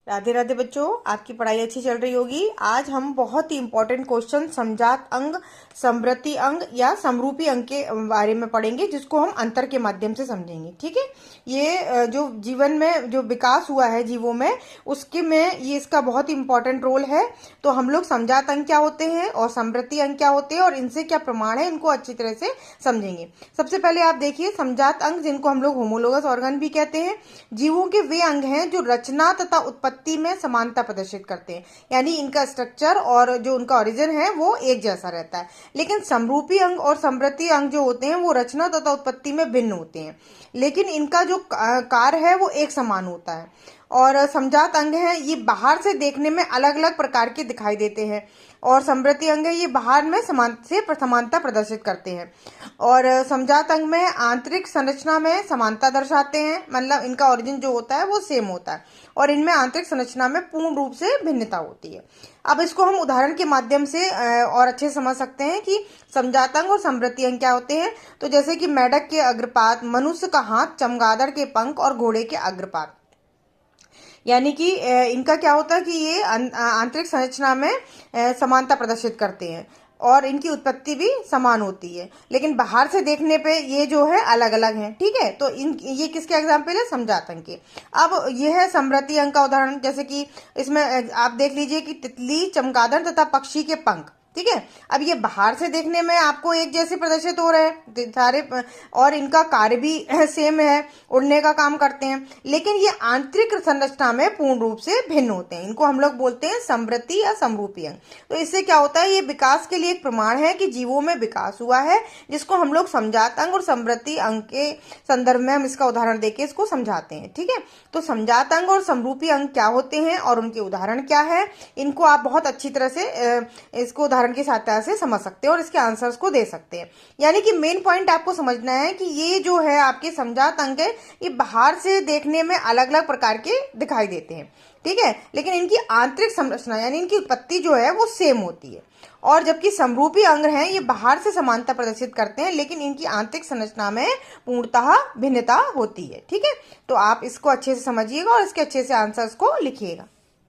राधे राधे बच्चों, आपकी पढ़ाई अच्छी चल रही होगी। आज हम बहुत ही इंपॉर्टेंट क्वेश्चन समजात अंग, समवर्ती अंग या समरूपी अंग के बारे में पढ़ेंगे, जिसको हम अंतर के माध्यम से समझेंगे। ठीक है। ये जो जीवन में जो विकास हुआ है जीवों में, उसके में ये इसका बहुत ही इंपॉर्टेंट रोल है। तो हम लोग समजात अंग क्या होते हैं और समवर्ती अंग क्या होते हैं और इनसे क्या प्रमाण है, इनको अच्छी तरह से समझेंगे। सबसे पहले आप देखिए, समजात अंग, जिनको हम लोग होमोलोगस ऑर्गन भी कहते हैं, जीवों के वे अंग हैं जो रचना तथा उत्पत्ति में समानता प्रदर्शित करते हैं। यानी इनका स्ट्रक्चर और जो उनका ओरिजिन है वो एक जैसा रहता है। लेकिन समरूपी अंग और समवर्ती अंग जो होते हैं वो रचना तथा उत्पत्ति में भिन्न होते हैं, लेकिन इनका जो कार्य है वो एक समान होता है। और समजात अंग है, ये बाहर से देखने में अलग अलग प्रकार के दिखाई देते हैं, और समवर्ती अंग है, ये बाहर में समानता प्रदर्शित करते हैं। और समजात अंग में आंतरिक संरचना में समानता दर्शाते हैं, मतलब इनका ओरिजिन जो होता है वो सेम होता है, और इनमें आंतरिक संरचना में पूर्ण रूप से भिन्नता होती है। अब इसको हम उदाहरण के माध्यम से और अच्छे से समझ सकते हैं कि समजात अंग और समवर्ती अंग क्या होते हैं। तो जैसे कि मेढक के अग्रपाद, मनुष्य का हाथ, चमगादड़ के पंख और घोड़े के अग्रपाद। यानी कि इनका क्या होता है कि ये आंतरिक संरचना में समानता प्रदर्शित करते हैं, और इनकी उत्पत्ति भी समान होती है, लेकिन बाहर से देखने पे ये जो है अलग अलग हैं। ठीक है। तो ये किसके एग्जाम्पल है? समजात अंग के। अब ये है समवर्ती अंग का उदाहरण। जैसे कि इसमें आप देख लीजिए कि तितली, चमगादड़ तथा पक्षी के पंख। ठीक है। अब ये बाहर से देखने में आपको एक जैसे प्रदर्शित हो रहे हैं सारे, और इनका कार्य भी सेम है, उड़ने का काम करते हैं, लेकिन ये आंतरिक संरचना में पूर्ण रूप से भिन्न होते हैं। इनको हम लोग बोलते हैं समवर्ती या समरूपी अंग। तो इससे क्या होता है, ये विकास के लिए एक प्रमाण है कि जीवों में विकास हुआ है, जिसको हम लोग समजात अंग और समवर्ती अंग के संदर्भ में हम इसका उदाहरण देके इसको समझाते हैं। ठीक है। तो समजात अंग और समरूपी अंग क्या होते हैं और उनके उदाहरण क्या है, इनको आप बहुत अच्छी तरह से इसको उदाहरण की सहायता से समझ सकते हैं और इसके आंसर्स को दे सकते हैं। यानी कि मेन पॉइंट आपको समझना है कि ये जो है आपके समजात अंग है, ये बाहर से देखने में अलग अलग प्रकार के दिखाई देते हैं। ठीक है। लेकिन इनकी आंतरिक संरचना यानी इनकी उत्पत्ति जो है वो सेम होती है। और जबकि समरूपी अंग हैं, ये बाहर से समानता प्रदर्शित करते हैं, लेकिन इनकी आंतरिक संरचना में पूर्णतः भिन्नता होती है। ठीक है। तो आप इसको अच्छे से समझिएगा और इसके अच्छे से आंसर्स को लिखिएगा।